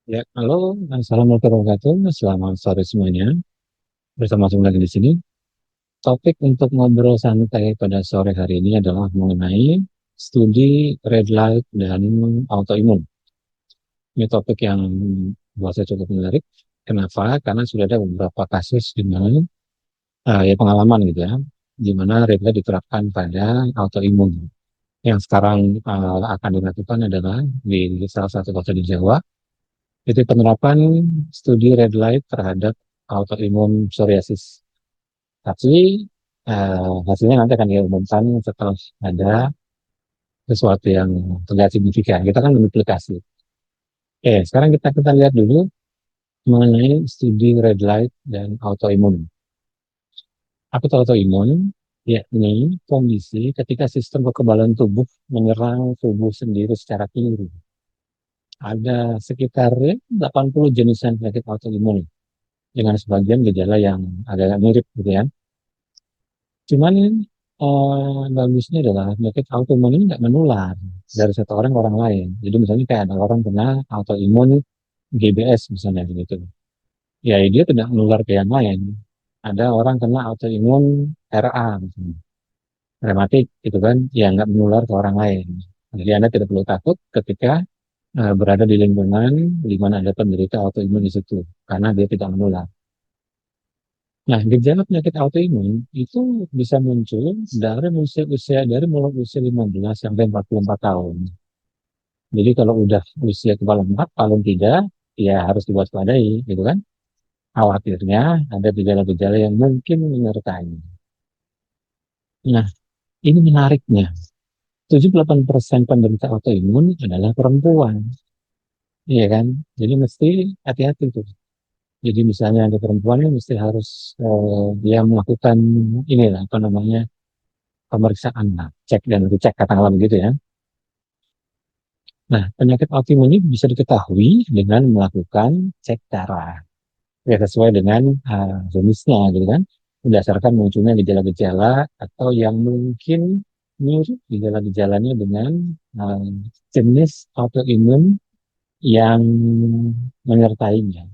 Ya, halo, assalamualaikum warahmatullahi wabarakatuh. Selamat sore semuanya. Bersama-sama lagi di sini. Topik untuk ngobrol santai pada sore hari ini adalah mengenai studi red light dan autoimun. Ini topik yang buat saya cukup menarik. Kenapa? Karena sudah ada beberapa kasus di mana ya pengalaman gitu ya, di mana red light diterapkan pada autoimun. Yang sekarang akan dilakukan adalah di salah satu kota di Jawa. Itu penerapan studi red light terhadap autoimun psoriasis. Tapi hasilnya nanti akan diumumkan setelah ada sesuatu yang terlihat signifikan. Kita kan menduplikasi. Oke, sekarang kita lihat dulu mengenai studi red light dan autoimun. Apa itu autoimun? Yakni kondisi ketika sistem kekebalan tubuh menyerang tubuh sendiri secara keliru. Ada sekitar 80 jenisan penyakit autoimun dengan sebagian gejala yang agak mirip gitu ya. Cuman bagusnya adalah penyakit autoimun ini nggak menular dari satu orang ke orang lain. Jadi misalnya kayak ada orang kena autoimun GBS misalnya gitu. Ya dia tidak menular ke yang lain. Ada orang kena autoimun RA misalnya, rematik gitu kan, ya nggak menular ke orang lain. Jadi Anda tidak perlu takut ketika berada di lingkungan di mana ada penderita autoimun di situ, karena dia tidak menular. Nah, gejala penyakit autoimun itu bisa muncul dari mulai usia 15 sampai 44 tahun. Jadi kalau udah usia kepala empat, paling tidak ya harus diwaspadai, gitu kan? Khawatirnya ada gejala-gejala yang mungkin menyertai. Nah, ini menariknya. 78% penderita autoimun adalah perempuan, iya kan? Jadi mesti hati-hati tuh. Jadi misalnya ada perempuan yang mesti harus dia melakukan inilah apa namanya pemeriksaan, nah, cek dan dicek katakanlah begitu ya. Nah, penyakit autoimun ini bisa diketahui dengan melakukan cek darah, ya sesuai dengan jenisnya, gitu kan, berdasarkan munculnya gejala-gejala atau yang mungkin mirip gejala-gejalanya dengan uh, jenis autoimun yang menyertainya.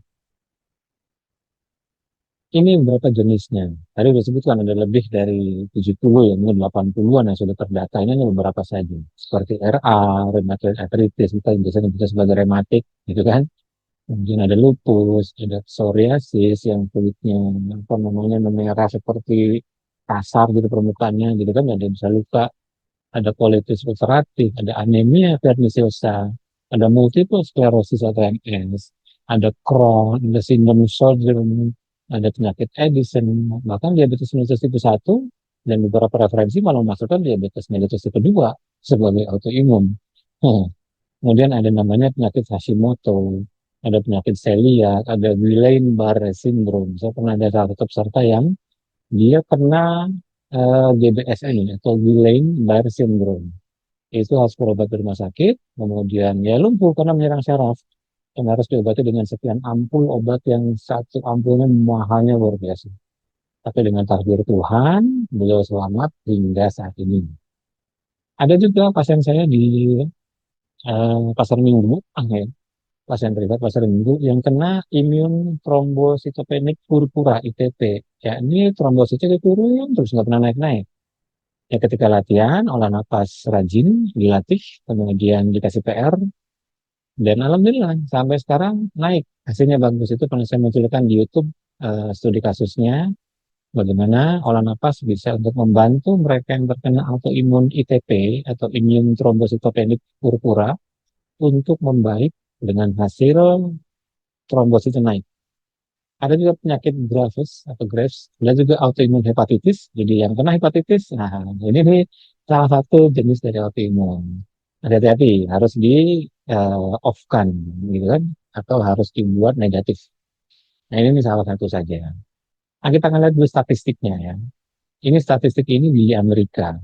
Ini beberapa jenisnya. Tadi sudah sebutkan ada lebih dari 70 ya, mungkin 80-an yang sudah terdata. Ini hanya beberapa saja. Seperti RA, rheumatoid arthritis, kita biasanya bisa sebagai rematik, gitu kan. Kemudian ada lupus, ada psoriasis yang kulitnya apa namanya memerah seperti kasar gitu permukaannya, gitu kan. Ada yang bisa luka, ada colitis ulceratif, ada anemia perniciosa, ada multiple sclerosis atau MS, ada Crohn, ada sindrom Sjögren, ada penyakit Edison, bahkan diabetes mellitus tipe 1 dan beberapa referensi malah masukkan diabetes mellitus tipe 2 sebagai autoimun. Hmm. Kemudian ada namanya penyakit Hashimoto, ada penyakit celiac, ada Guillain-Barré syndrome. Saya pernah ada salah satu peserta yang dia kena GBS ini atau Guillain-Barré syndrome. Itu harus berobat di rumah sakit, kemudian ya lumpuh karena menyerang syaraf. Dan harus diobati dengan sekian ampul obat yang satu ampulnya mahalnya luar biasa. Tapi dengan takdir Tuhan, beliau selamat hingga saat ini. Ada juga pasien saya di pasar Minggu, ya, pasien privat pasar Minggu yang kena imun trombositopenik purpura ITP. Ya ini trombositnya turun terus nggak pernah naik-naik. Ya ketika latihan, olah napas rajin, dilatih, kemudian dikasih PR, dan alhamdulillah sampai sekarang naik. Hasilnya bagus. Itu pernah saya munculkan di YouTube studi kasusnya, bagaimana olah napas bisa untuk membantu mereka yang terkena autoimun ITP atau imun trombositopenik purpura untuk membaik dengan hasil trombositnya naik. Ada juga penyakit Graves atau Graves, ada juga autoimun hepatitis. Jadi yang kena hepatitis, nah ini nih salah satu jenis dari autoimun. Hati-hati, harus di off-kan, gitu kan, atau harus dibuat negatif. Nah ini salah satu saja. Nah, kita akan lihat dulu statistiknya ya. Ini statistik ini di Amerika.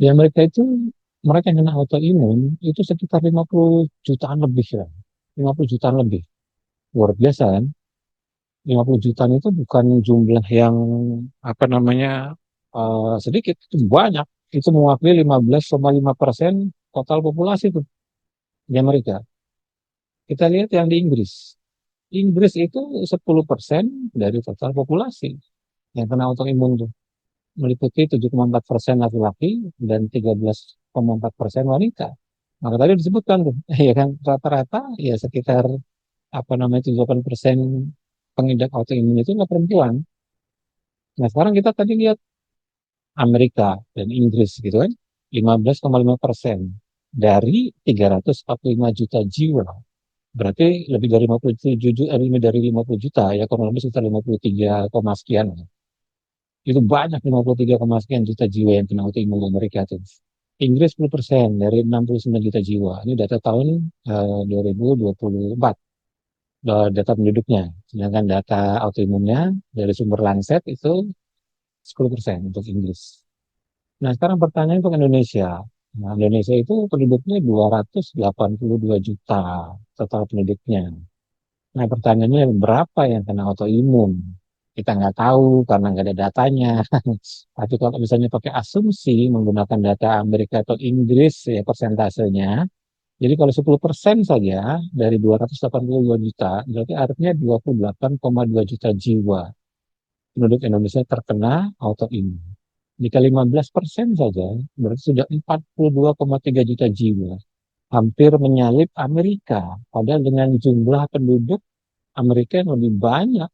Di Amerika itu mereka yang kena autoimun itu sekitar 50 jutaan lebih ya. 50 jutaan lebih. Luar biasa kan? 50 jutaan itu bukan jumlah yang apa namanya sedikit, itu banyak. Itu mewakili 15,5% total populasi itu di Amerika. Kita lihat yang di Inggris. Inggris itu 10% dari total populasi yang kena autoimun tuh. Meliputi 7,4% laki-laki dan 13,4% wanita. Maka tadi disebutkan tuh, ya kan rata-rata ya sekitar apa namanya 78% pengidap autoimun itu adalah perempuan. Nah sekarang kita tadi lihat Amerika dan Inggris gitu kan, 15,5% dari 345 juta jiwa. Berarti lebih dari 57 juta, lebih dari 50 juta ya, kurang lebih sekitar 53, sekian. Itu banyak 53, sekian juta jiwa yang kena autoimun di Amerika itu. Inggris 10% dari 69 juta jiwa. Ini data tahun 2024, data penduduknya. Sedangkan data autoimunnya dari sumber Lancet itu 10% untuk Inggris. Nah, sekarang pertanyaan untuk Indonesia. Nah, Indonesia itu penduduknya 282 juta total penduduknya. Nah, pertanyaannya berapa yang kena autoimun? Kita nggak tahu karena nggak ada datanya. Tapi kalau misalnya pakai asumsi menggunakan data Amerika atau Inggris ya persentasenya, jadi kalau 10% saja dari 282 juta, berarti artinya 28,2 juta jiwa penduduk Indonesia terkena autoimun. Jika 15% saja, berarti sudah 42,3 juta jiwa. Hampir menyalip Amerika. Padahal dengan jumlah penduduk Amerika yang lebih banyak,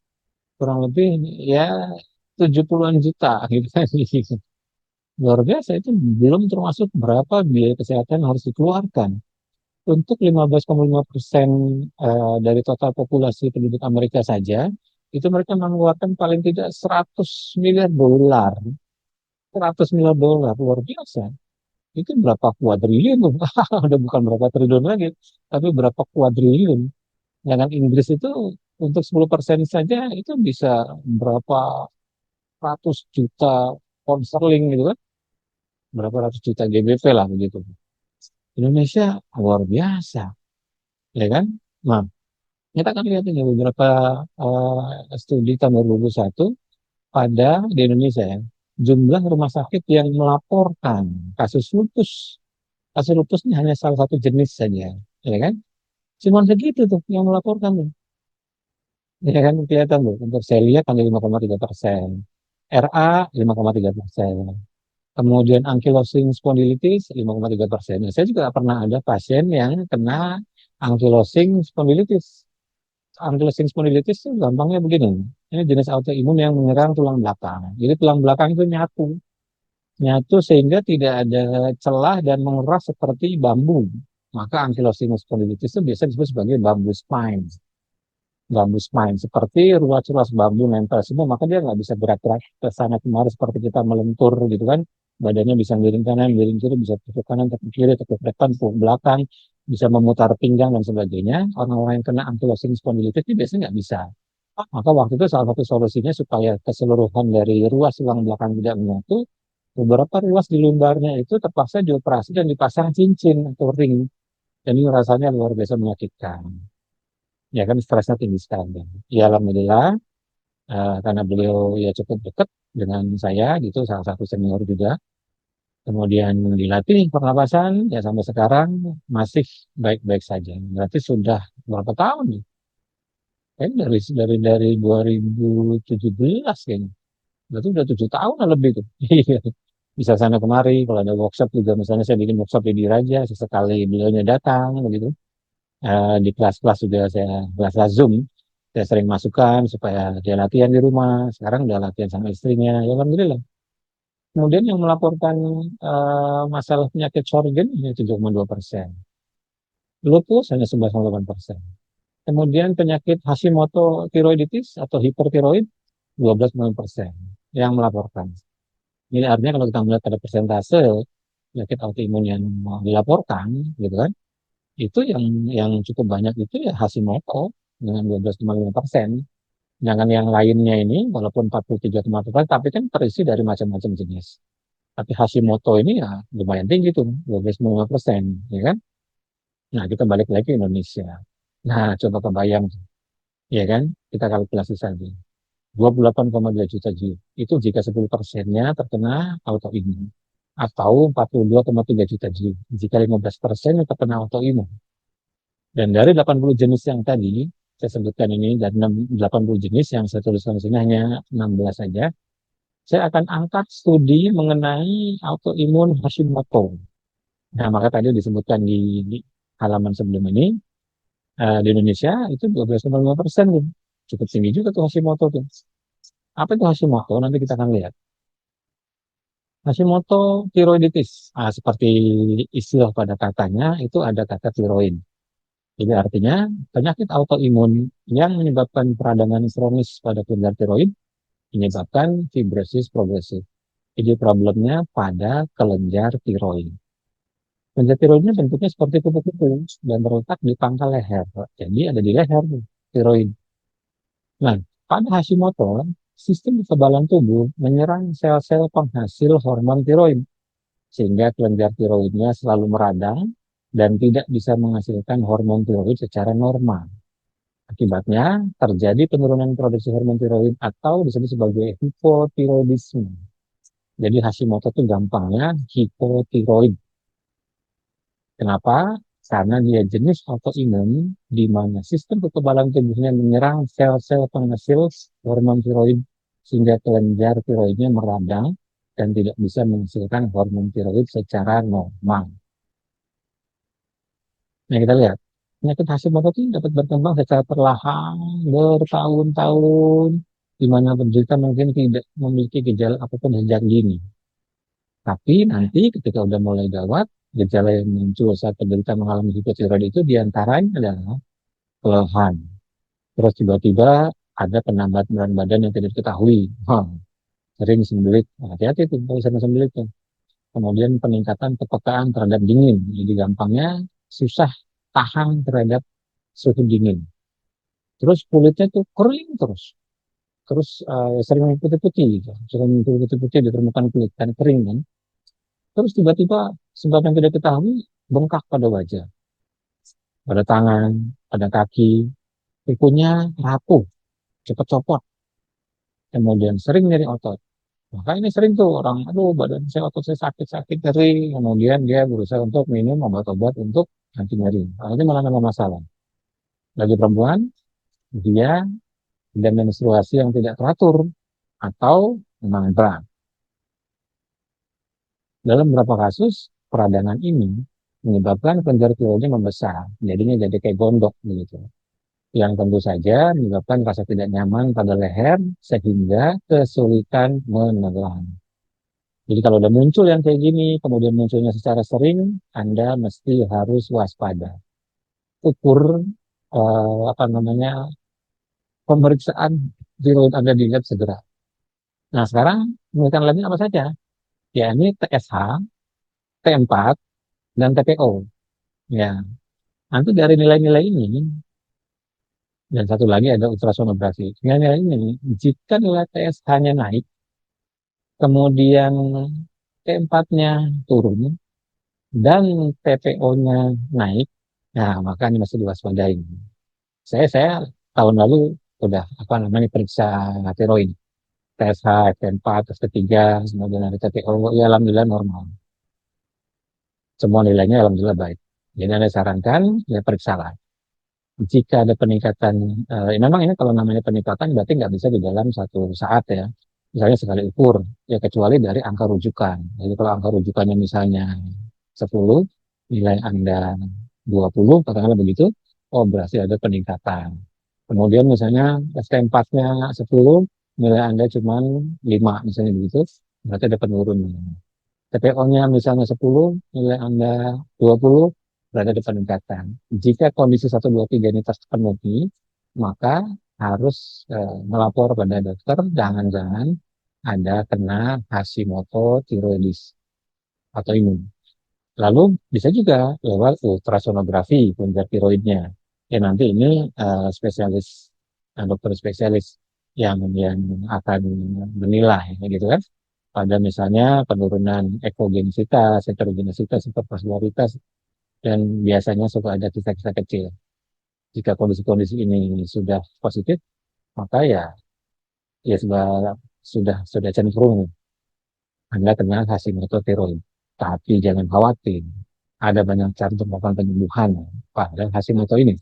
kurang lebih ya 70-an juta gitu kan. Luar biasa, itu belum termasuk berapa biaya kesehatan yang harus dikeluarkan. Untuk 15,5% dari total populasi penduduk Amerika saja, itu mereka mengeluarkan paling tidak 100 miliar dolar. 100 miliar dolar, luar biasa. Itu berapa kuadriliun tuh. Udah bukan berapa triliun lagi, tapi berapa kuadriliun. Dengan Inggris itu untuk 10% saja itu bisa berapa ratus juta pound sterling gitu kan. Berapa ratus juta GBP lah begitu. Indonesia luar biasa, ya kan? Nah, kita akan lihat ini beberapa studi tahun 2021 pada di Indonesia ya. Jumlah rumah sakit yang melaporkan kasus lupus. Kasus lupus ini hanya salah satu jenis saja, ya kan? Cuma segitu tuh yang melaporkan tuh. Ya kan kelihatan tuh. Untuk selia hanya 5,3%. RA 5,3%. Kemudian ankylosing spondylitis 5,3%. Nah, saya juga pernah ada pasien yang kena ankylosing spondylitis. Ankylosing spondylitis itu gampangnya begini. Ini jenis autoimun yang menyerang tulang belakang. Jadi tulang belakang itu nyatu. Nyatu sehingga tidak ada celah dan mengeras seperti bambu. Maka ankylosing spondylitis itu biasa disebut sebagai bambu spine. Bambu spine. Seperti ruas-ruas bambu nempel semua, maka dia nggak bisa gerak-gerak ke sana kemari seperti kita melentur gitu kan. Badannya bisa miring kanan, miring kiri, bisa tekuk kanan, tekuk kiri, tekuk depan, tekuk belakang, bisa memutar pinggang dan sebagainya. Orang-orang yang kena ankylosing spondylitis ini biasanya nggak bisa. Maka waktu itu salah satu solusinya supaya keseluruhan dari ruas tulang belakang tidak menyatu, beberapa ruas di lumbarnya itu terpaksa dioperasi dan dipasang cincin atau ring. Dan ini rasanya luar biasa menyakitkan. Ya kan stresnya tinggi sekali. Ya alhamdulillah, karena beliau ya cukup dekat dengan saya gitu, salah satu senior juga. Kemudian dilatih pernapasan, ya sampai sekarang masih baik-baik saja. Berarti sudah berapa tahun nih? Kayaknya dari 2017 kayaknya. Berarti udah 7 tahun lebih tuh. Iya. Bisa sana kemari, kalau ada workshop juga, misalnya saya bikin workshop di Diraja, sesekali beliaunya datang, begitu. Di kelas-kelas juga saya kelas Zoom, saya sering masukkan supaya dia latihan di rumah. Sekarang udah latihan sama istrinya, ya alhamdulillah. Kemudian yang melaporkan masalah penyakit Sjögren hanya 7,2%. Lupus hanya 11,8%. Kemudian penyakit Hashimoto tiroiditis atau hipertiroid 12,9% yang melaporkan. Ini artinya kalau kita melihat pada persentase penyakit autoimun yang dilaporkan, gitu kan, itu yang cukup banyak itu ya Hashimoto dengan 12,5%. Jangan yang lainnya ini, walaupun 43,4%, tapi kan terisi dari macam-macam jenis. Tapi Hashimoto ini ya lumayan tinggi tuh, 12,5%, ya kan? Nah, kita balik lagi ke Indonesia. Nah, coba kebayang, ya kan? Kita kalkulasi saja. 28,2 juta jiwa. Itu jika 10%-nya terkena autoimun. Atau 42,3 juta jiwa. Jika 15% terkena autoimun. Dan dari 80 jenis yang tadi saya sebutkan ini, dan 80 jenis yang saya tuliskan di sini hanya 16 saja, saya akan angkat studi mengenai autoimun Hashimoto. Nah, maka tadi disebutkan di halaman sebelum ini, di Indonesia itu 12,5%. Cukup tinggi juga tuh Hashimoto tuh. Apa itu Hashimoto? Nanti kita akan lihat. Hashimoto tiroiditis. Seperti istilah pada katanya, itu ada kata tiroid. Jadi artinya penyakit autoimun yang menyebabkan peradangan kronis pada kelenjar tiroid menyebabkan fibrosis progresif. Jadi problemnya pada kelenjar tiroid. Kelenjar tiroidnya bentuknya seperti kupu-kupu dan terletak di pangkal leher. Jadi ada di leher tiroid. Nah, pada Hashimoto, sistem kekebalan tubuh menyerang sel-sel penghasil hormon tiroid sehingga kelenjar tiroidnya selalu meradang dan tidak bisa menghasilkan hormon tiroid secara normal. Akibatnya terjadi penurunan produksi hormon tiroid atau disebut sebagai hipotiroidisme. Jadi Hashimoto itu gampangnya hipotiroid. Kenapa? Karena dia jenis autoimun di mana sistem kekebalan tubuhnya menyerang sel-sel penghasil hormon tiroid sehingga kelenjar tiroidnya meradang dan tidak bisa menghasilkan hormon tiroid secara normal. Nah, kita lihat. Penyakit Hashimoto itu dapat berkembang secara perlahan bertahun-tahun, di mana penderita mungkin tidak memiliki gejala apapun sejak dini. Tapi nanti ketika udah mulai gawat, gejala yang muncul saat penderita mengalami hipotiroid itu diantaranya adalah kelelahan. Terus tiba-tiba ada penambahan berat badan yang tidak diketahui. Sering sembelit. Hati-hati tuh kalau sering sembelit tuh. Kemudian peningkatan kepekaan terhadap dingin. Jadi gampangnya susah tahan terhadap suhu dingin. Terus kulitnya tuh kering terus. Terus sering putih-putih gitu. Sering putih-putih di permukaan kulit kan kering kan. Terus tiba-tiba sebab yang tidak ketahui bengkak pada wajah, pada tangan, pada kaki, kukunya rapuh, cepat copot, kemudian sering nyeri otot. Maka ini sering tuh orang, aduh badan saya otot saya sakit-sakit nyeri, kemudian dia berusaha untuk minum obat-obat untuk anti nyeri. Nah, itu malah nambah masalah. Bagi perempuan, dia dan menstruasi yang tidak teratur atau memang berat. Dalam beberapa kasus, peradangan ini menyebabkan kelenjar tiroidnya membesar, jadinya jadi kayak gondok begitu. Yang tentu saja menyebabkan rasa tidak nyaman pada leher sehingga kesulitan menelan. Jadi kalau udah muncul yang kayak gini, kemudian munculnya secara sering, Anda mesti harus waspada. Ukur apa namanya pemeriksaan tiroid Anda dilihat segera. Nah sekarang pemeriksaan lainnya apa saja? Ya ini TSH, T4, dan TPO. Ya, nanti dari nilai-nilai ini, dan satu lagi ada ultrasonografi. Nilai-nilai ini, jika nilai TSH-nya naik, kemudian T4-nya turun, dan TPO-nya naik, nah maka ini masih diwaspadai. Saya tahun lalu udah apa namanya periksa tiroid, TSH, T4, T3, kemudian ada TPO, ya alhamdulillah normal. Semua nilainya alhamdulillah baik. Jadi Anda sarankan, ya periksalah. Jika ada peningkatan, memang ini kalau namanya peningkatan berarti nggak bisa di dalam satu saat ya. Misalnya sekali ukur, ya kecuali dari angka rujukan. Jadi kalau angka rujukannya misalnya 10, nilai Anda 20, katakanlah begitu, oh berarti ada peningkatan. Kemudian misalnya ST4-nya 10, nilai Anda cuma 5, misalnya begitu, berarti ada penurunan. TPO-nya misalnya 10, nilai Anda 20, berada di peningkatan. Jika kondisi 1, 2, 3 ini terpenuhi, maka harus melapor pada dokter, jangan-jangan ada kena Hashimoto tiroidis atau imun. Lalu bisa juga lewat ultrasonografi kelenjar tiroidnya. Ya nanti ini spesialis, dokter spesialis yang akan menilai, gitu kan pada misalnya penurunan ekogenisitas, heterogenisitas, hipervaskularitas, dan biasanya suka ada kisah-kisah kecil. Jika kondisi-kondisi ini sudah positif, maka ya sudah cenderung Anda kena Hashimoto tiroid. Tapi jangan khawatir, ada banyak cara untuk melakukan penyembuhan. pada Hashimoto ini.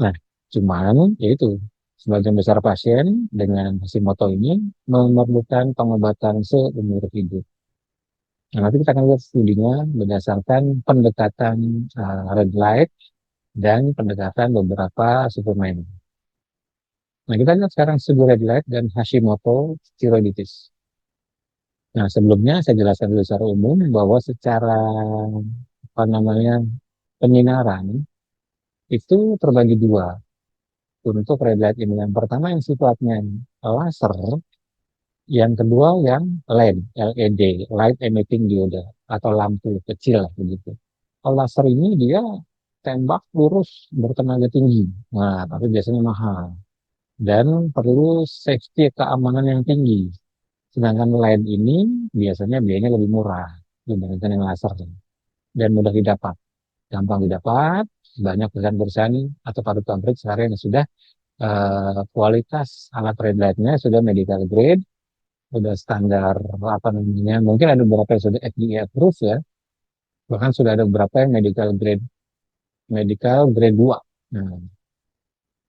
Nah, cuman yaitu sebagian besar pasien dengan Hashimoto ini memerlukan pengobatan seumur hidup. Nah, nanti kita akan lihat studinya berdasarkan pendekatan red light dan pendekatan beberapa suplemen. Nah, kita lihat sekarang studi red light dan Hashimoto thyroiditis. Nah, sebelumnya saya jelaskan dulu secara umum bahwa secara apa namanya penyinaran itu terbagi dua untuk red light ini. Yang pertama yang sifatnya laser, yang kedua yang LED, light emitting diode atau lampu kecil lah begitu. Kalau laser ini dia tembak lurus bertenaga tinggi. Nah, tapi biasanya mahal dan perlu safety keamanan yang tinggi. Sedangkan LED ini biasanya biayanya lebih murah dibandingkan yang laser dan mudah didapat, gampang didapat. Banyak perusahaan-perusahaan atau pabrik-pabrik sekarang yang sudah kualitas alat red light-nya sudah medical grade, sudah standar apa namanya. Mungkin ada beberapa yang sudah FDA approved ya, bahkan sudah ada beberapa yang medical grade 2. Nah,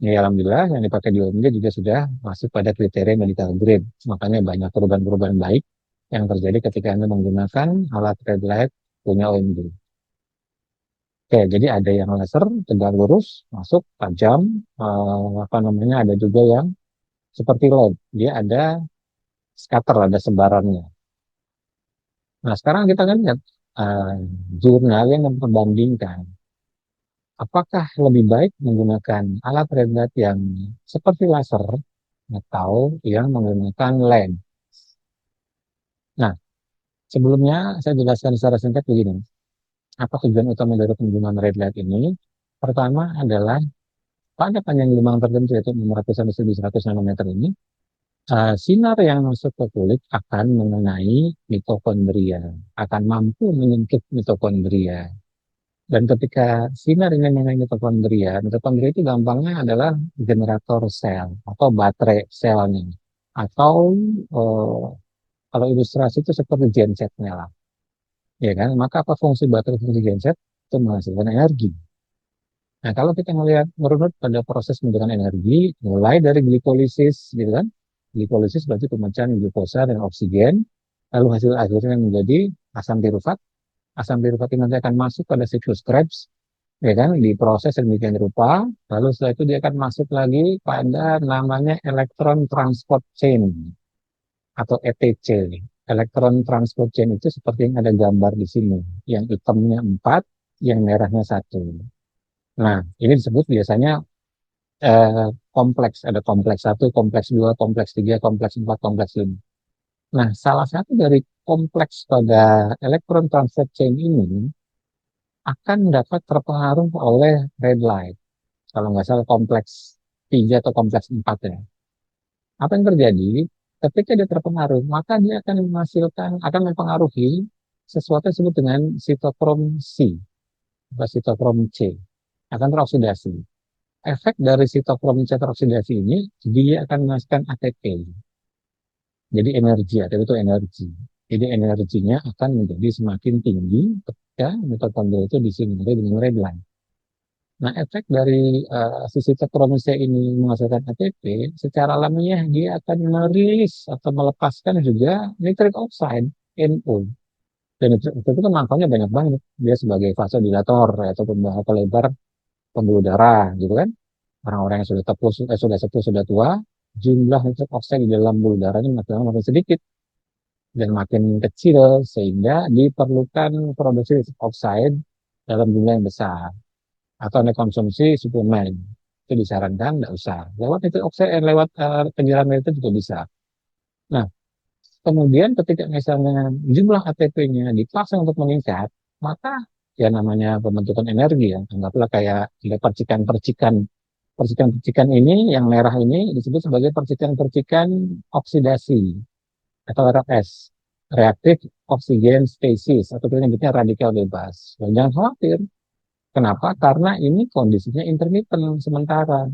ya alhamdulillah yang dipakai di OMG juga sudah masuk pada kriteria medical grade. Makanya banyak perubahan-perubahan baik yang terjadi ketika Anda menggunakan alat red light punya OMG. Oke, jadi ada yang laser tegak lurus, masuk tajam, apa namanya, ada juga yang seperti LED. Dia ada scatter, ada sebarannya. Nah, sekarang kita kan lihat uh, jurnal yang memperbandingkan apakah lebih baik menggunakan alat red light yang seperti laser atau yang menggunakan LED. Nah, sebelumnya saya jelaskan secara singkat begini. Apa tujuan utama dari penggunaan red light ini? Pertama adalah pada panjang gelombang tertentu yaitu 600 sampai 1100 nanometer ini, sinar yang masuk ke kulit akan mengenai mitokondria, akan mampu menyentuh mitokondria. Dan ketika sinar ini mengenai mitokondria, mitokondria itu gampangnya adalah generator sel atau baterai selnya. Atau eh, kalau ilustrasi itu seperti gensetnya lah. Ya kan? Maka apa fungsi baterai, fungsi genset? Itu menghasilkan energi. Nah, kalau kita melihat merunut pada proses pembentukan energi, mulai dari glikolisis, gitu kan? Glikolisis berarti pemecahan glukosa dan oksigen, lalu hasil akhirnya menjadi asam pirufat. Asam pirufat ini nanti akan masuk pada siklus Krebs, ya kan? Diproses demikian rupa, lalu setelah itu dia akan masuk lagi pada namanya elektron transport chain atau ETC. Elektron transport chain itu seperti yang ada gambar di sini, yang hitamnya 4, yang merahnya 1. Nah, ini disebut biasanya kompleks. Ada kompleks 1, kompleks 2, kompleks 3, kompleks 4, kompleks 5. Nah, salah satu dari kompleks pada elektron transport chain ini akan dapat terpengaruh oleh red light. Kalau nggak salah kompleks 3 atau kompleks 4 ya. Apa yang terjadi? Ketika dia terpengaruh, maka dia akan menghasilkan, akan mempengaruhi sesuatu yang disebut dengan sitokrom C atau sitokrom C. Akan teroksidasi. Efek dari sitokrom C teroksidasi ini, dia akan menghasilkan ATP. Jadi energi, ATP itu energi. Jadi energinya akan menjadi semakin tinggi ketika mitokondria itu disinari dengan red light. Nah, efek dari sisi tektronisnya ini menghasilkan ATP, secara alamiah dia akan merilis atau melepaskan juga nitric oxide, NO. Dan itu kan manfaatnya banyak banget. Dia sebagai vasodilator atau pembaha lebar pembuluh darah, gitu kan. Orang-orang yang sudah tepuh, sudah sepuh, sudah tua, jumlah nitric oxide di dalam pembuluh darahnya makin sedikit dan makin kecil, sehingga diperlukan produksi nitric oxide dalam jumlah yang besar atau anda konsumsi suplemen itu disarankan tidak usah lewat itu oksigen lewat penyiraman itu juga bisa. Nah, kemudian ketika misalnya jumlah ATP-nya dipaksa untuk meningkat, maka ya namanya pembentukan energi ya, anggaplah kayak ada percikan-percikan. Percikan-percikan ini yang merah ini disebut sebagai percikan-percikan oksidasi atau ROS, reaktif oksigen species atau penyebutnya radikal bebas. Dan jangan khawatir. Kenapa? Karena ini kondisinya intermittent sementara.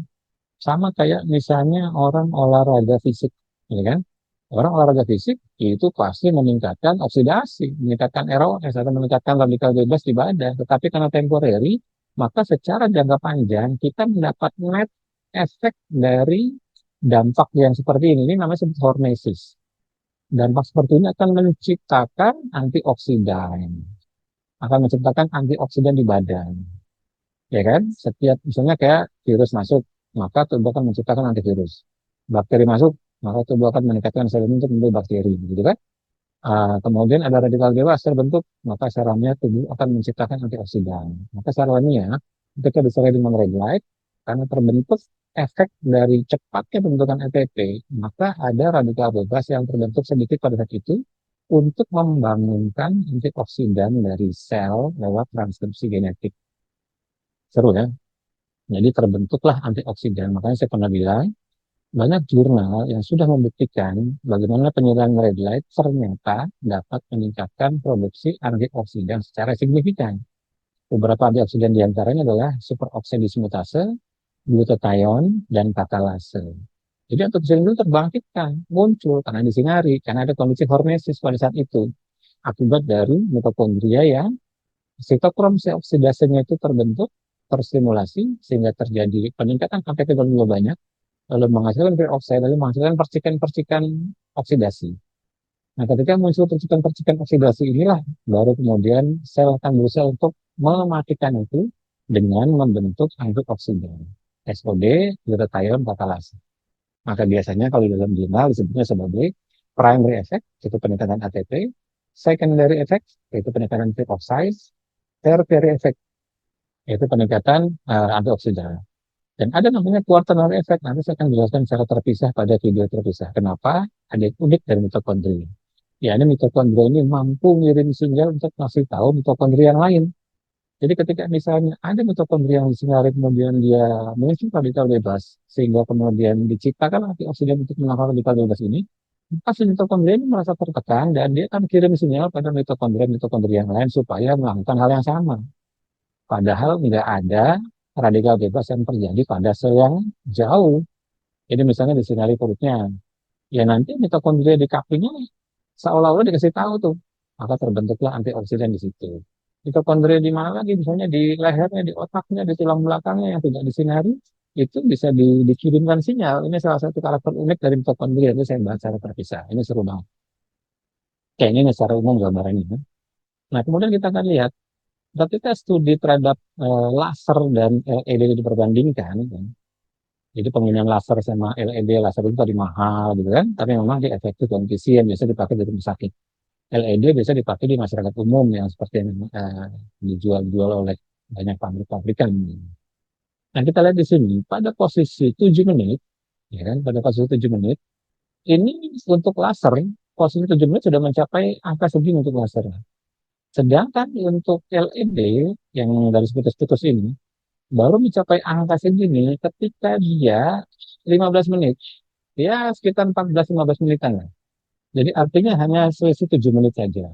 Sama kayak misalnya orang olahraga fisik, ya kan? Orang olahraga fisik itu pasti meningkatkan oksidasi, meningkatkan ROS, atau meningkatkan radikal bebas di badan. Tetapi karena temporary, maka secara jangka panjang kita mendapat net efek dari dampak yang seperti ini. Ini namanya seperti hormesis. Dampak seperti ini akan menciptakan antioksidan, akan menciptakan antioksidan di badan. Ya kan? Setiap misalnya kayak virus masuk, maka tubuh akan menciptakan antivirus. Bakteri masuk, maka tubuh akan meningkatkan sel imun untuk membunuh bakteri, gitu kan? Kemudian ada radikal bebas terbentuk, maka sarannya tubuh akan menciptakan antioksidan. Maka sarannya ketika disertai dengan red light, karena terbentuk efek dari cepatnya pembentukan ATP, maka ada radikal bebas yang terbentuk sedikit pada saat itu untuk membangunkan antioksidan dari sel lewat transkripsi genetik. Seru ya. Jadi terbentuklah antioksidan. Makanya saya pernah bilang, banyak jurnal yang sudah membuktikan bagaimana penyerahan red light ternyata dapat meningkatkan produksi antioksidan secara signifikan. Beberapa antioksidan diantaranya adalah superoksidismutase, glutathione, dan katalase. Jadi antioksidan itu terbangkitkan, muncul karena disinari, karena ada kondisi hormesis pada saat itu. Akibat dari mitokondria yang sitokrom oksidasinya itu terbentuk, terstimulasi, sehingga terjadi peningkatan ATP dalam jumlah banyak, lalu menghasilkan peroksida, lalu menghasilkan percikan-percikan oksidasi. Nah, ketika muncul percikan-percikan oksidasi inilah, baru kemudian sel akan berusaha untuk mematikan itu dengan membentuk antioksidan. SOD, glutathione, katalase. Maka biasanya kalau di dalam jurnal disebutnya sebagai primary effect, yaitu peningkatan ATP, secondary effect, yaitu peningkatan peroxide, tertiary effect, yaitu peningkatan antioksidan. Dan ada namanya quaternary effect. Nanti saya akan jelaskan secara terpisah pada video terpisah. Kenapa? Ada yang unik dari mitokondria. Ya, ini mitokondria ini mampu ngirim sinyal untuk ngasih tahu mitokondria yang lain. Jadi ketika misalnya ada mitokondria yang disinyali kemudian dia muncul radikal bebas, sehingga kemudian diciptakan antioksidan untuk menangkal radikal bebas ini, maka si mitokondria ini merasa tertekan dan dia akan kirim sinyal pada mitokondria-mitokondria yang lain supaya melakukan hal yang sama. Padahal nggak ada radikal bebas yang terjadi pada sel yang jauh. Jadi misalnya di sinyali perutnya, ya nanti mitokondria di kakinya seolah-olah dikasih tahu tuh, maka terbentuklah antioksidan di situ. Mitokondria di mana lagi, misalnya di lehernya, di otaknya, di tulang belakangnya yang tidak disinari, itu bisa dikirimkan sinyal. Ini salah satu karakter unik dari mitokondria, itu saya bahas secara terpisah. Ini seru banget. Kayaknya ini secara umum gambarannya. Nah, kemudian kita akan lihat, ketika studi terhadap laser dan LED diperbandingkan, kan, jadi penggunaan laser sama LED, laser itu tadi mahal gitu kan, tapi memang dia efektif dan efisien, biasa dipakai di rumah sakit. LED biasa dipakai di masyarakat umum yang seperti yang dijual-jual oleh banyak pabrik-pabrikan. Nah, kita lihat di sini, pada posisi 7 menit, ya kan, pada posisi 7 menit, ini untuk laser, posisi 7 menit sudah mencapai angka segini untuk laser. Sedangkan untuk LED yang garis putus-putus ini, baru mencapai angka segini ketika dia 15 menit. Ya, sekitar 14-15 menitan lah. Jadi artinya hanya selisih 7 menit saja.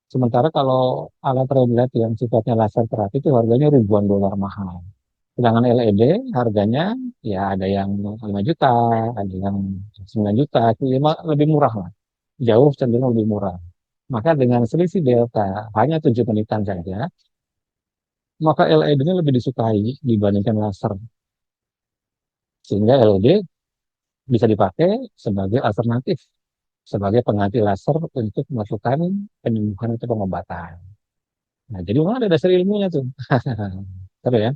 Sementara kalau alat regulat yang sifatnya laser terapi itu harganya ribuan dolar mahal. Sedangkan LED harganya ya ada yang 5 juta, ada yang 9 juta, lebih murah lah. Jauh cenderung lebih murah. Maka dengan selisih delta hanya 7 menitan saja, maka LED-nya lebih disukai dibandingkan laser. Sehingga LED bisa dipakai sebagai alternatif, sebagai pengganti laser untuk melakukan penyembuhan atau pengobatan. Nah, jadi memang ada dasar ilmunya tuh. Terus ya,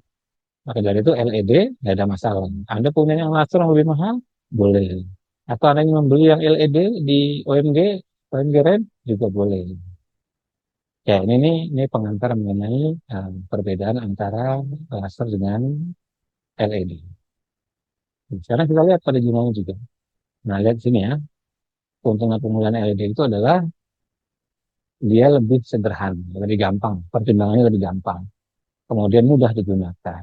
maka dari itu LED nggak ada masalah. Anda punya yang laser yang lebih mahal, boleh. Atau Anda yang membeli yang LED di OMG Red juga boleh. Ya, ini pengantar mengenai perbedaan antara laser dengan LED. Sekarang kita lihat pada jurnalnya juga. Nah, lihat sini ya. Keuntungan penggunaan LED itu adalah dia lebih sederhana, lebih gampang, pertimbangannya lebih gampang, kemudian mudah digunakan.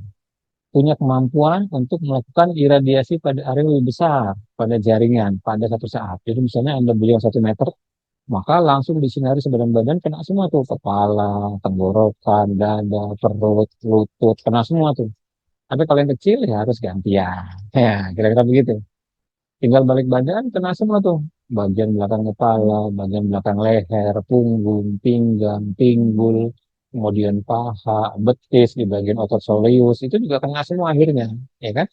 Punya kemampuan untuk melakukan iradiasi pada area yang lebih besar, pada jaringan, pada satu saat. Jadi misalnya Anda beli yang 1 meter, maka langsung disinari sebagian badan, kena semua tuh, kepala, tenggorokan, dada, perut, lutut, kena semua tuh. Tapi kalau yang kecil ya harus gantian. Ya, kira-kira begitu. Tinggal balik badan, kena semua tuh. bagian belakang kepala, bagian belakang leher, punggung, pinggang, pinggul, kemudian paha, betis di bagian otot soleus, itu juga kena semua akhirnya, ya kan?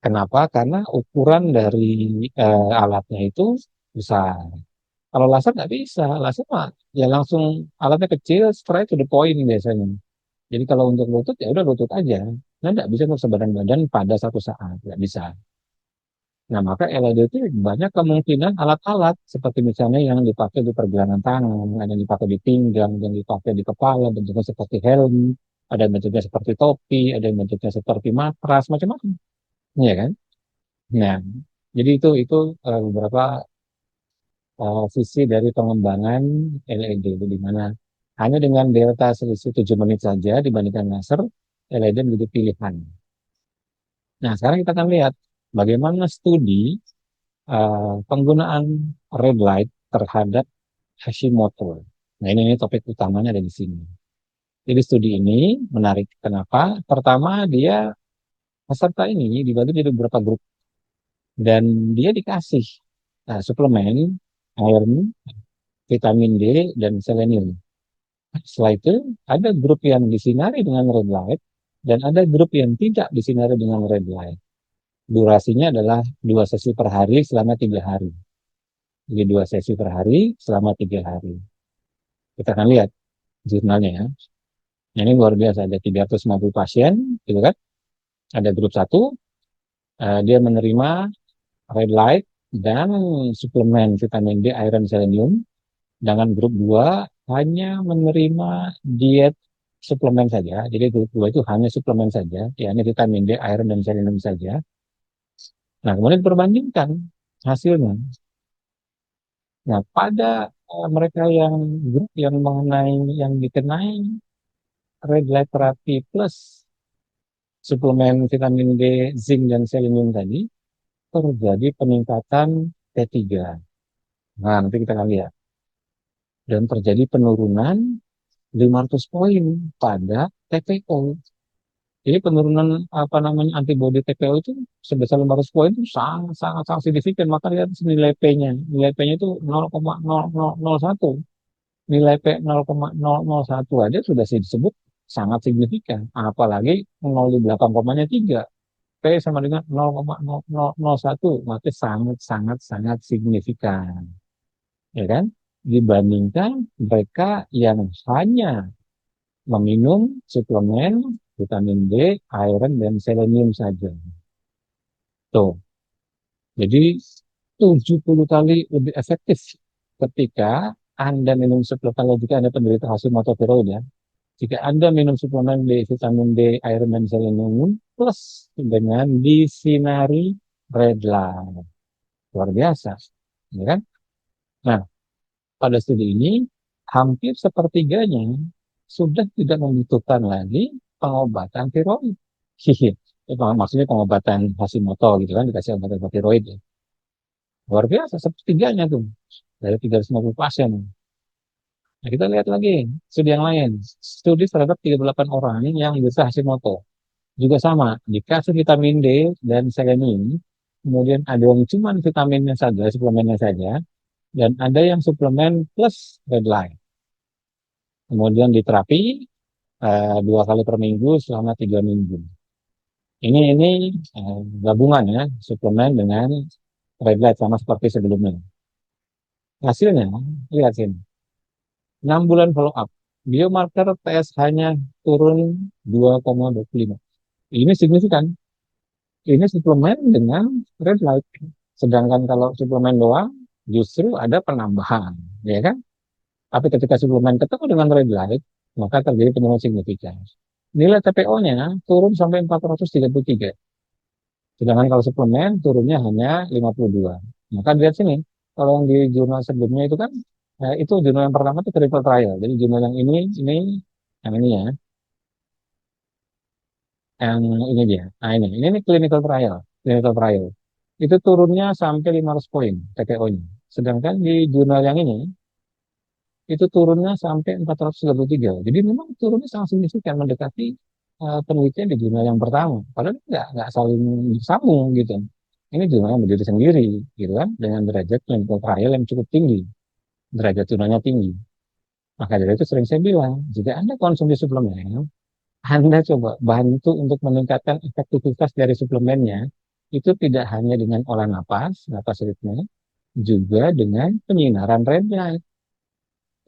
Kenapa? Karena ukuran dari alatnya itu besar. Kalau laser nggak bisa, laser mah ya langsung alatnya kecil, straight to the point biasanya. Jadi kalau untuk lutut ya udah lutut aja. Nah, nggak bisa untuk sebadan badan pada satu saat, nggak bisa. Nah, maka LED itu banyak kemungkinan alat-alat seperti misalnya yang dipakai di pergelangan tangan, ada yang dipakai di pinggang, ada yang dipakai di kepala, bentuknya seperti helm, ada yang bentuknya seperti topi, ada yang bentuknya seperti matras, macam-macam, ya kan? Nah, jadi itu beberapa sisi dari pengembangan LED, di mana hanya dengan delta selisih 7 menit saja dibandingkan laser, LED menjadi pilihan. Nah, sekarang kita akan lihat bagaimana studi penggunaan red light terhadap Hashimoto. Nah, ini topik utamanya ada di sini. Jadi studi ini menarik. Kenapa? Pertama, dia peserta ini dibagi jadi beberapa grup dan dia dikasih suplemen iron, vitamin D, dan selenium. Setelah itu, ada grup yang disinari dengan red light dan ada grup yang tidak disinari dengan red light. Durasinya adalah 2 sesi per hari selama 3 hari. Jadi 2 sesi per hari selama 3 hari. Kita akan lihat jurnalnya ya. Nah, ini luar biasa, ada 350 pasien, gitu kan? Ada grup satu, dia menerima red light dan suplemen vitamin D, iron, selenium. Dengan grup 2 hanya menerima diet suplemen saja. Jadi grup 2 itu hanya suplemen saja, yakni vitamin D, iron, dan selenium saja. Nah, kemudian diperbandingkan hasilnya. Nah, pada mereka yang grup yang mengenai yang dikenai red light therapy plus suplemen vitamin D, zinc, dan selenium tadi, terjadi peningkatan T3. Nah, nanti kita akan lihat. Dan terjadi penurunan 500 poin pada TPO. Jadi penurunan apa namanya antibodi TPO itu sebesar 500 poin itu sangat sangat sangat signifikan. Maka lihat nilai P-nya. Nilai P-nya itu 0,0001. Nilai P 0,001 aja sudah disebut sangat signifikan. Apalagi 0,8,3. P sama dengan 0,0001, maka sangat sangat sangat signifikan, ya kan? Dibandingkan mereka yang hanya meminum suplemen vitamin D, iron, dan selenium saja. Tuh, jadi 70 kali lebih efektif ketika Anda minum suplemen, kalau jika Anda penderita Hashimoto thyroid ya. Jika Anda minum suplemen D, vitamin D, iron, dan selenium plus dengan disinari red light. Luar biasa, ya kan? Nah, pada studi ini hampir sepertiganya sudah tidak membutuhkan lagi pengobatan tiroid. Maksudnya pengobatan Hashimoto gitu kan, dikasih obat tiroid ya. Luar biasa, sepertiganya tuh dari 350 pasien. Nah, kita lihat lagi studi yang lain. Studi terhadap 38 orang yang bisa Hashimoto. Juga sama, dikasih vitamin D dan selenium, kemudian ada yang cuma vitaminnya saja, suplemennya saja, dan ada yang suplemen plus red light. Kemudian diterapi 2 kali per minggu selama 3 minggu. Ini gabungan ya, suplemen dengan red light sama seperti sebelumnya. Hasilnya, lihat sini. 6 bulan follow up. Biomarker TSH-nya turun 2,25. Ini signifikan. Ini suplemen dengan red light. Sedangkan kalau suplemen doang, justru ada penambahan, ya kan? Tapi ketika suplemen ketemu dengan red light, maka terjadi penurunan signifikan. Nilai TPO-nya turun sampai 433. Sedangkan kalau suplemen turunnya hanya 52. Maka lihat sini, kalau yang di jurnal sebelumnya itu kan, itu jurnal yang pertama itu clinical trial. Jadi jurnal yang yang ini ya, yang ini dia. Nah ini clinical trial, clinical trial. Itu turunnya sampai 500 poin TPO-nya. Sedangkan di jurnal yang ini, itu turunnya sampai 433. Jadi memang turunnya sangat signifikan mendekati penelitian di jurnal yang pertama. Padahal nggak saling sambung gitu. ini juga berdiri sendiri, gitu kan, dengan derajat clinical trial yang cukup tinggi, derajat tunanya tinggi. Maka dari itu sering saya bilang, jika Anda konsumsi suplemen, Anda coba bantu untuk meningkatkan efektivitas dari suplemennya, itu tidak hanya dengan olah napas, napas ritme, juga dengan penyinaran red light.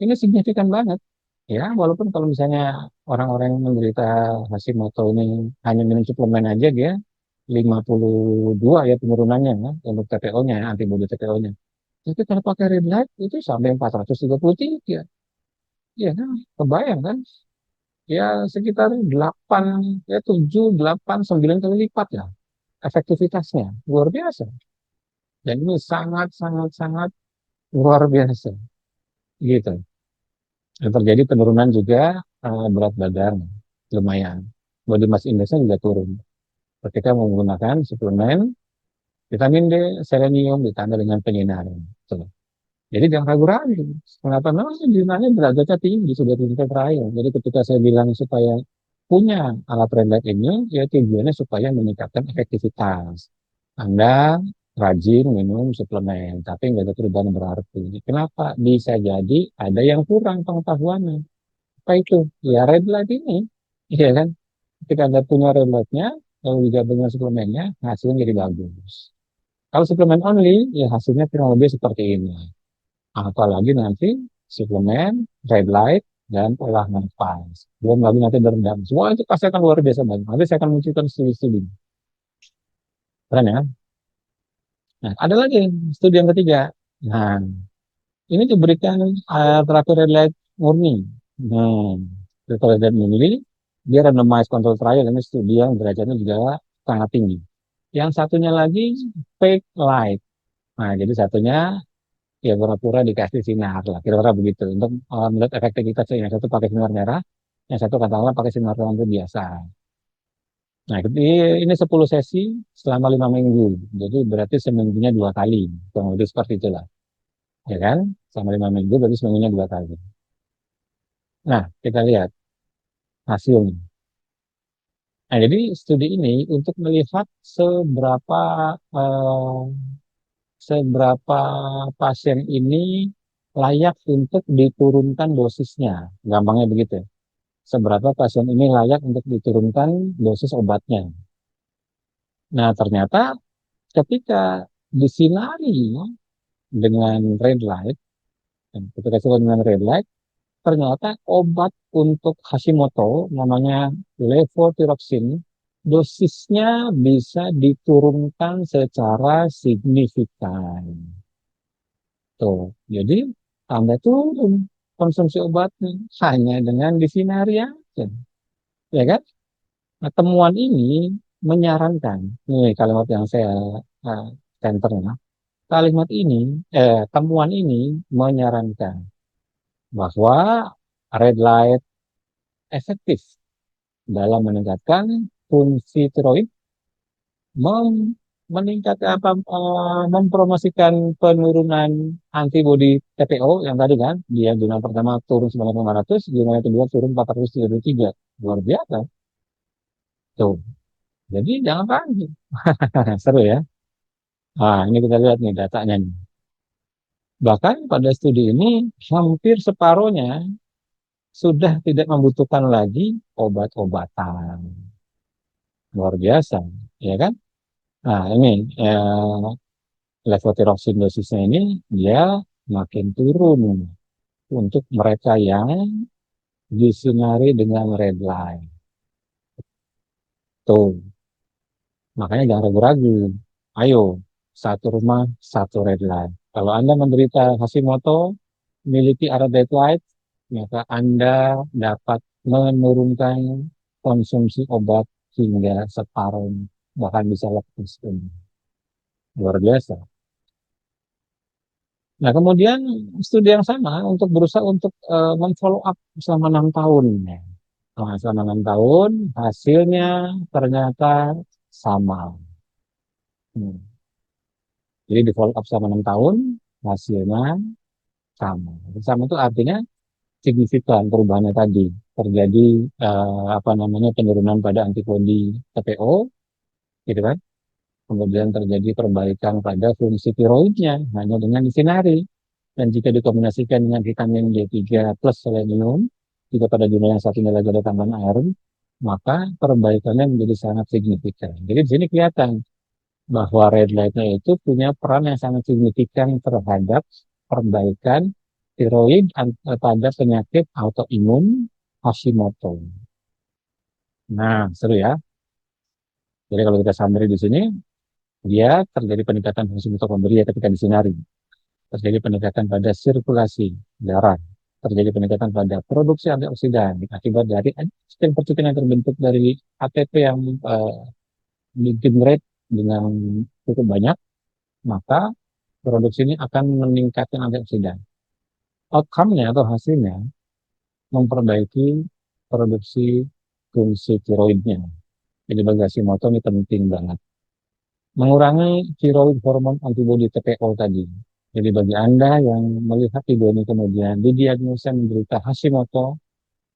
Ini signifikan banget. Ya, walaupun kalau misalnya orang-orang yang menderita Hashimoto ini hanya minum suplemen aja dia 52 ya penurunannya ya, untuk TPO-nya, antibodi TPO-nya. Tapi kalau pakai red light itu sampai 433. Ya, kan? Kebayang kan? Ya sekitar 8, ya 7, 8, 9 kali lipat ya efektivitasnya. Luar biasa. Dan ini sangat, sangat, sangat luar biasa. Gitu. Dan terjadi penurunan juga berat badan lumayan. Body mass indexnya juga turun. Ketika menggunakan suplemen vitamin D, selenium ditambah dengan penyinaran. Tuh. Jadi jangan ragu-ragu. Kenapa? Memang sebenarnya derajatnya tinggi, sudah tinggi terakhir. Jadi ketika saya bilang supaya punya alat rendah ini, ya tujuannya supaya meningkatkan efektivitas. Anda rajin minum suplemen, tapi nggak ada perubahan berarti. Kenapa? Bisa jadi ada yang kurang pengetahuannya. Apa itu? Ya red light ini. Iya kan? Ketika Anda punya red light-nya, lalu juga dengan suplemennya, hasilnya jadi bagus. Kalau suplemen only, ya hasilnya kurang lebih seperti ini. Apalagi nanti suplemen, red light, dan olah nafas. Belum lagi nanti berendam. Semua itu pasti akan luar biasa banyak. Nanti saya akan munculkan studi-studi. Keren ya? Nah, ada lagi studi yang ketiga. Nah, ini diberikan terapi red light murni. Nah, terapi red light murni, dia randomized control trial. Ini studi yang derajatnya juga sangat tinggi. Yang satunya lagi fake light. Nah, jadi satunya ya pura-pura dikasih sinar lah, kira-kira begitu. Untuk melihat efektivitasnya, yang satu pakai sinar merah, yang satu katakanlah pakai sinar lampu biasa. Nah, ini 10 sesi selama 5 minggu. Jadi berarti seminggunya 2 kali. Kurang lebih seperti itulah. Ya kan? Selama 5 minggu berarti seminggunya 2 kali. Nah, kita lihat hasilnya. Nah, jadi studi ini untuk melihat eh, seberapa pasien ini layak untuk diturunkan dosisnya. Gampangnya begitu. Seberapa pasien ini layak untuk diturunkan dosis obatnya. Nah, ternyata ketika disinari dengan red light, ketika disинari dengan red light, ternyata obat untuk Hashimoto namanya levothyroxine, dosisnya bisa diturunkan secara signifikan. Tuh, jadi tambah turun konsumsi obatnya hanya dengan disinari aja, ya kan? Nah, temuan ini menyarankan, nih kalimat yang saya uh, centernya, kalimat ini, temuan ini menyarankan bahwa red light efektif dalam meningkatkan fungsi tiroid, mem- mempromosikan penurunan antibodi TPO yang tadi kan, dia jumlah pertama turun 9.500, jumlah yang kedua turun 433, luar biasa. Tuh, jadi jangan ragu. Seru ya. Nah, ini kita lihat nih datanya nih. Bahkan pada studi ini hampir separuhnya sudah tidak membutuhkan lagi obat-obatan. Luar biasa, ya kan? Nah, ini levothyroxine dosisnya ini dia makin turun untuk mereka yang disinari dengan red light. Tuh, makanya jangan ragu-ragu. Ayo, satu rumah, satu red light. Kalau Anda menderita Hashimoto, memiliki alat red light, maka Anda dapat menurunkan konsumsi obat hingga separuh, bahkan bisa lebih pun. Luar biasa. Nah, kemudian studi yang sama untuk berusaha untuk memfollow up selama 6 tahun. Nah, selama 6 tahun, hasilnya ternyata sama. Hmm. Jadi di follow up selama 6 tahun, hasilnya sama. Sama itu artinya signifikan perubahannya tadi. Terjadi apa namanya penurunan pada antibodi TPO, gitu kan? kemudian terjadi perbaikan pada fungsi tiroidnya hanya dengan disinari. Dan jika dikombinasikan dengan vitamin D3 plus selenium, jika pada jumlah yang satunya lagi ada tambahan iron, maka perbaikannya menjadi sangat signifikan. Jadi di sini kelihatan bahwa red light-nya itu punya peran yang sangat signifikan terhadap perbaikan tiroid pada penyakit autoimun Hashimoto. Nah, seru ya. Jadi kalau kita summary di sini, dia terjadi peningkatan fungsi mitokondria ketika disinari, terjadi peningkatan pada sirkulasi darah, terjadi peningkatan pada produksi antioksidan akibat dari sistem percikan yang terbentuk dari ATP yang di-generate dengan cukup banyak, maka produksi ini akan meningkatkan antioksidan. Outcome-nya atau hasilnya memperbaiki produksi fungsi tiroidnya. Jadi bagi Hashimoto ini penting banget. Mengurangi tiroid hormon antibodi TPO tadi. Jadi bagi Anda yang melihat video ini kemudian didiagnosa menderita Hashimoto,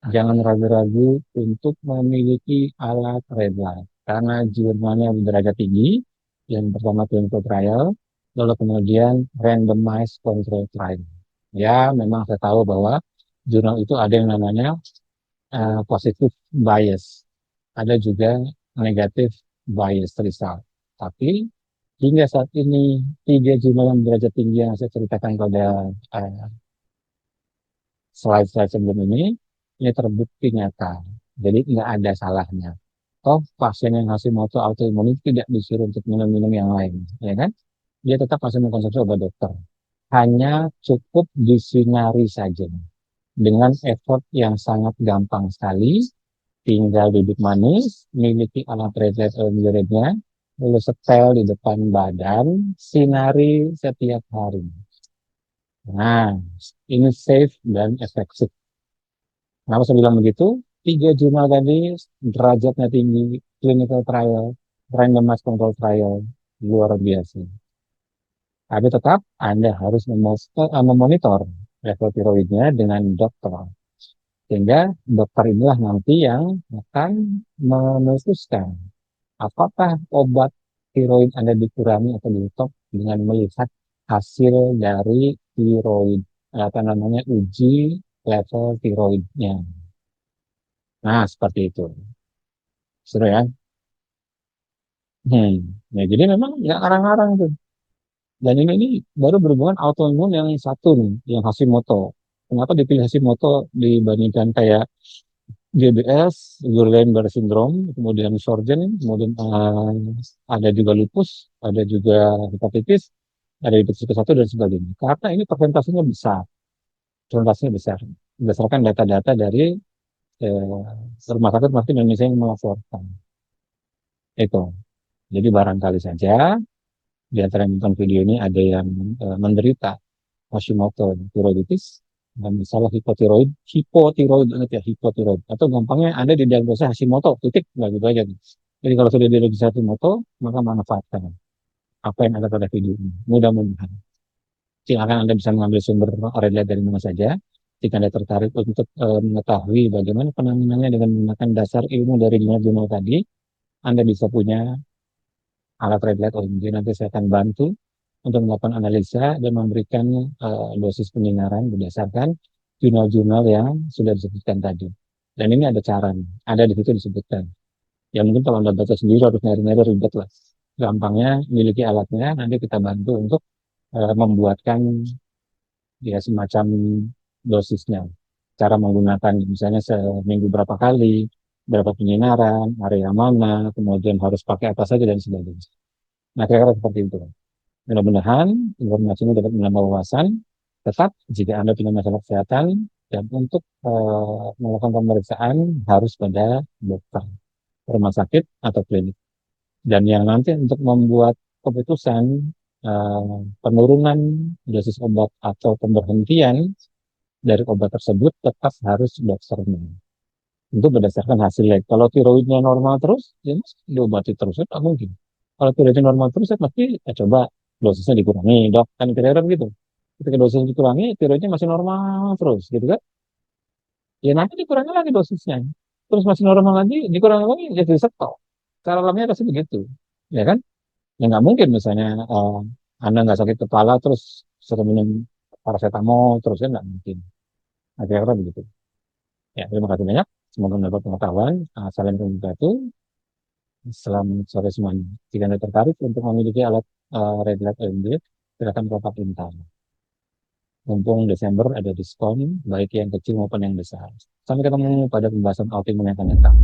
jangan ragu-ragu untuk memiliki alat red light. Karena jurnalnya berderajat tinggi, yang pertama clinical trial, lalu kemudian randomized control trial. Ya, memang saya tahu bahwa jurnal itu ada yang namanya positive bias, ada juga negatif bias result. Tapi hingga saat ini tiga jurnal yang derajat tinggi yang saya ceritakan pada uh, slide-slide sebelum ini terbukti nyata. Jadi nggak ada salahnya. Toh pasien yang Hashimoto autoimun itu tidak disuruh untuk minum-minum yang lain, ya kan? Dia tetap masih mengkonsumsi obat dokter. Hanya cukup disinari saja dengan effort yang sangat gampang sekali. Tinggal duduk manis, miliki alat reset nya, lalu setel di depan badan, sinari setiap hari. Nah, ini safe dan efektif. Kenapa saya bilang begitu? Tiga jurnal tadi derajatnya tinggi, clinical trial, randomized control trial, luar biasa. Tapi tetap Anda harus memonitor level tiroidnya dengan dokter. Sehingga dokter inilah nanti yang akan memutuskan apakah obat tiroid Anda dikurangi atau ditop dengan melihat hasil dari tiroid, apa namanya, uji level tiroidnya. Nah, seperti itu. Seru ya. Hmm. Ya, jadi memang nggak ngarang-ngarang tuh. Dan ini baru berhubungan autoimun yang satu nih, yang Hashimoto. Kenapa dipilih Hashimoto dibandingkan kayak GBS, Guillain-Barré syndrome, kemudian Sjögren, kemudian ada juga lupus, ada juga hepatitis, ada hepatitis tipe 1 dan sebagainya. Karena ini persentasenya besar. Berdasarkan data-data dari rumah sakit pasti Indonesia yang melaporkan. Itu. Jadi barangkali saja di antara yang nonton video ini ada yang menderita Hashimoto tiroiditis dan misalnya hipotiroid banget ya, hipotiroid. Atau gampangnya Anda didiagnosa Hashimoto, titik, nggak gitu aja. Jadi kalau sudah didiagnosa Hashimoto, maka manfaatkan apa yang ada pada video ini. Mudah-mudahan. Silakan Anda bisa mengambil sumber relate dari mana saja. Jika Anda tertarik untuk mengetahui bagaimana penanganannya dengan menggunakan dasar ilmu dari jurnal-jurnal tadi, Anda bisa punya alat red light OMG. Nanti saya akan bantu untuk melakukan analisa dan memberikan dosis penyinaran berdasarkan jurnal-jurnal yang sudah disebutkan tadi. Dan ini ada cara, ada di situ disebutkan. Ya mungkin kalau Anda baca sendiri harus nyari-nyari ribet lah. Gampangnya miliki alatnya, nanti kita bantu untuk membuatkan ya semacam dosisnya. Cara menggunakan misalnya seminggu berapa kali, berapa penyinaran, area mana, kemudian harus pakai apa saja dan sebagainya. Nah, kira-kira seperti itu. Mudah-mudahan informasi ini dapat menambah wawasan. Tetap jika Anda punya masalah kesehatan dan untuk melakukan pemeriksaan harus pada dokter, rumah sakit atau klinik. Dan yang nanti untuk membuat keputusan penurunan dosis obat atau pemberhentian dari obat tersebut tetap harus dokternya. Untuk berdasarkan hasil lab. Kalau tiroidnya normal terus, ya diobati terus, ya nggak mungkin. Kalau tiroidnya normal terus, ya pasti ya coba dosisnya dikurangi, dok. Kan kira-kira begitu. Ketika dosisnya dikurangi, tiroidnya masih normal terus, gitu kan? Ya nanti dikurangi lagi dosisnya. Terus masih normal lagi, dikurangi lagi, ya jadi stop. Cara alamnya pasti begitu. Ya kan? Ya nggak mungkin misalnya Anda nggak sakit kepala terus suruh minum paracetamol terus kan nggak mungkin. Akhirnya begitu. Ya, terima kasih banyak. Semoga mendapat pengetahuan. Salam komunikasi. Selamat sore semuanya. Jika Anda tertarik untuk memiliki alat red light OMD, silakan kontak Intan. Mumpung Desember ada diskon, baik yang kecil maupun yang besar. Sampai ketemu pada pembahasan outing yang akan datang.